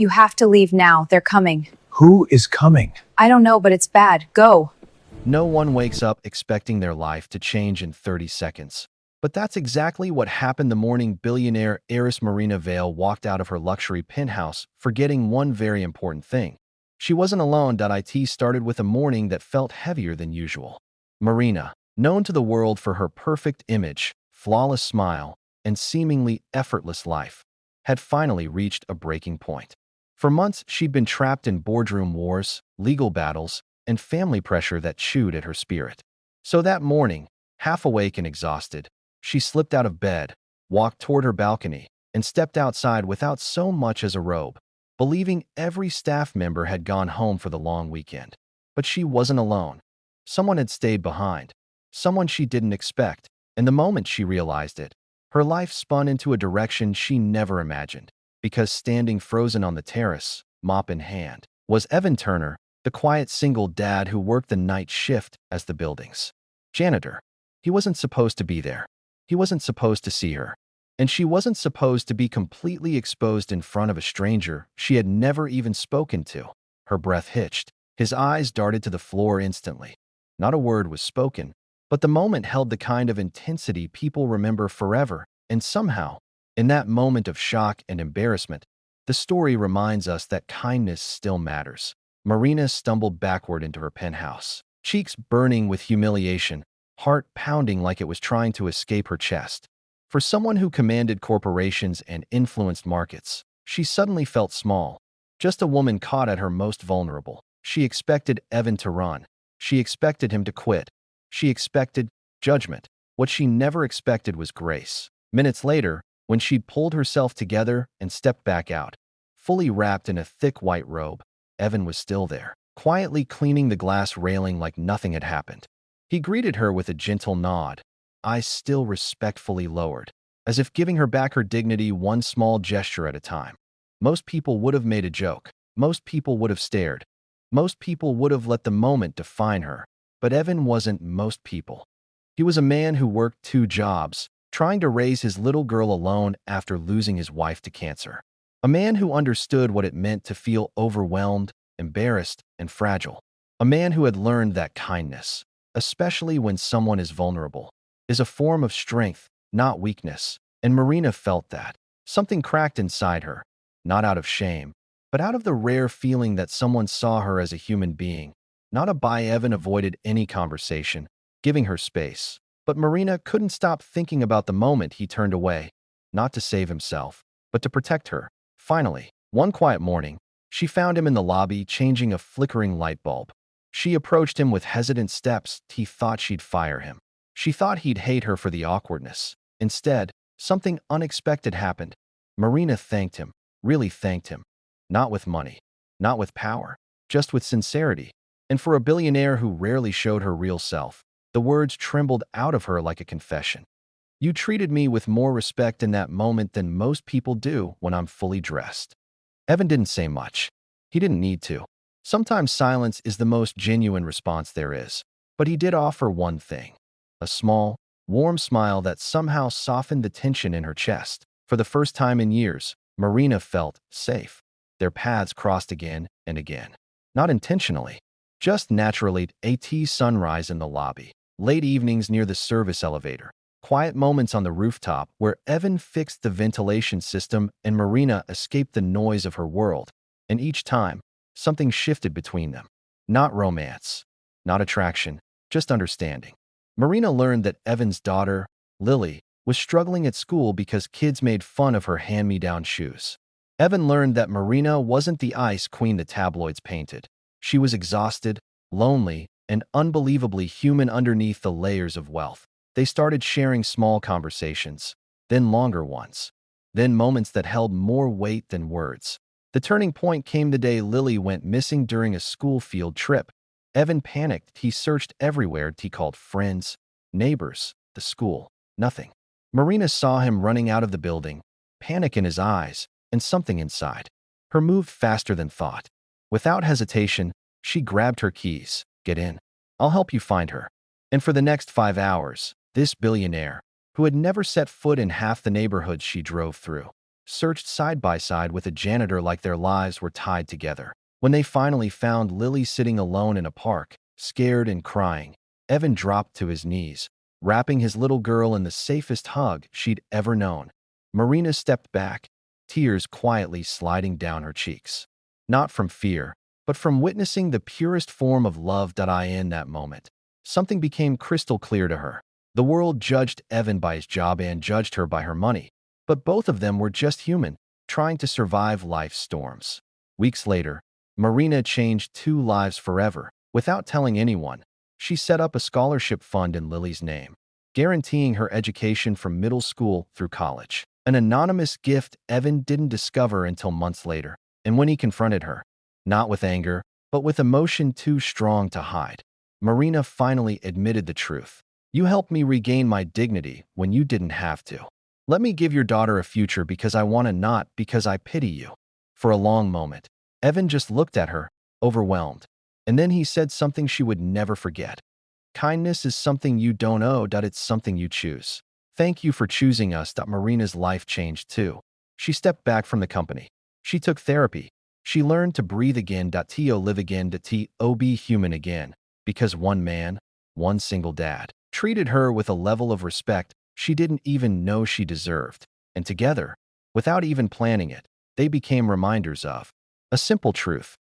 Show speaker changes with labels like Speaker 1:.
Speaker 1: You have to leave now. They're coming.
Speaker 2: Who is coming?
Speaker 1: I don't know, but it's bad. Go.
Speaker 3: No one wakes up expecting their life to change in 30 seconds. But that's exactly what happened the morning billionaire heiress Marina Vale walked out of her luxury penthouse, forgetting one very important thing. She wasn't alone. It started with a morning that felt heavier than usual. Marina, known to the world for her perfect image, flawless smile, and seemingly effortless life, had finally reached a breaking point. For months, she'd been trapped in boardroom wars, legal battles, and family pressure that chewed at her spirit. So that morning, half awake and exhausted, she slipped out of bed, walked toward her balcony, and stepped outside without so much as a robe, believing every staff member had gone home for the long weekend. But she wasn't alone. Someone had stayed behind, someone she didn't expect, and the moment she realized it, her life spun into a direction she never imagined. Because standing frozen on the terrace, mop in hand, was Evan Turner, the quiet single dad who worked the night shift as the building's janitor. He wasn't supposed to be there. He wasn't supposed to see her. And she wasn't supposed to be completely exposed in front of a stranger she had never even spoken to. Her breath hitched. His eyes darted to the floor instantly. Not a word was spoken, but the moment held the kind of intensity people remember forever, and somehow, in that moment of shock and embarrassment, the story reminds us that kindness still matters. Marina stumbled backward into her penthouse, cheeks burning with humiliation, heart pounding like it was trying to escape her chest. For someone who commanded corporations and influenced markets, she suddenly felt small, just a woman caught at her most vulnerable. She expected Evan to run. She expected him to quit. She expected judgment. What she never expected was grace. Minutes later, when she'd pulled herself together and stepped back out, fully wrapped in a thick white robe, Evan was still there, quietly cleaning the glass railing like nothing had happened. He greeted her with a gentle nod, eyes still respectfully lowered, as if giving her back her dignity one small gesture at a time. Most people would have made a joke. Most people would have stared. Most people would have let the moment define her. But Evan wasn't most people. He was a man who worked 2 jobs, trying to raise his little girl alone after losing his wife to cancer. A man who understood what it meant to feel overwhelmed, embarrassed, and fragile. A man who had learned that kindness, especially when someone is vulnerable, is a form of strength, not weakness. And Marina felt that. Something cracked inside her, not out of shame, but out of the rare feeling that someone saw her as a human being. Not a by Evan avoided any conversation, giving her space. But Marina couldn't stop thinking about the moment he turned away, not to save himself, but to protect her. Finally, one quiet morning, she found him in the lobby changing a flickering light bulb. She approached him with hesitant steps. He thought she'd fire him. She thought he'd hate her for the awkwardness. Instead, something unexpected happened. Marina thanked him, really thanked him. Not with money, not with power, just with sincerity. And for a billionaire who rarely showed her real self, the words trembled out of her like a confession. You treated me with more respect in that moment than most people do when I'm fully dressed. Evan didn't say much. He didn't need to. Sometimes silence is the most genuine response there is. But he did offer one thing. A small, warm smile that somehow softened the tension in her chest. For the first time in years, Marina felt safe. Their paths crossed again and again. Not intentionally, just naturally. Sunrise in the lobby. Late evenings near the service elevator. Quiet moments on the rooftop where Evan fixed the ventilation system and Marina escaped the noise of her world. And each time, something shifted between them. Not romance, not attraction, just understanding. Marina learned that Evan's daughter, Lily, was struggling at school because kids made fun of her hand-me-down shoes. Evan learned that Marina wasn't the ice queen the tabloids painted. She was exhausted, lonely, and unbelievably human underneath the layers of wealth. They started sharing small conversations, then longer ones, then moments that held more weight than words. The turning point came the day Lily went missing during a school field trip. Evan panicked. He searched everywhere. He called friends, neighbors, the school. Nothing. Marina saw him running out of the building, panic in his eyes, and something inside her moved faster than thought. Without hesitation, she grabbed her keys. Get in. I'll help you find her. And for the next 5 hours, this billionaire, who had never set foot in half the neighborhoods she drove through, searched side by side with a janitor like their lives were tied together. When they finally found Lily sitting alone in a park, scared and crying, Evan dropped to his knees, wrapping his little girl in the safest hug she'd ever known. Marina stepped back, tears quietly sliding down her cheeks. Not from fear, but from witnessing the purest form of love. In that moment, something became crystal clear to her. The world judged Evan by his job and judged her by her money, but both of them were just human, trying to survive life's storms. Weeks later, Marina changed two lives forever. Without telling anyone, she set up a scholarship fund in Lily's name, guaranteeing her education from middle school through college. An anonymous gift Evan didn't discover until months later, and when he confronted her, not with anger, but with emotion too strong to hide, Marina finally admitted the truth. "You helped me regain my dignity when you didn't have to. Let me give your daughter a future because I want to, not because I pity you." For a long moment, Evan just looked at her, overwhelmed. And then he said something she would never forget. "Kindness is something you don't owe, it's something you choose. Thank you for choosing us." Marina's life changed too. She stepped back from the company. She took therapy. She learned to breathe again, to live again, to be human again. Because one man, one single dad, treated her with a level of respect she didn't even know she deserved. And together, without even planning it, they became reminders of a simple truth.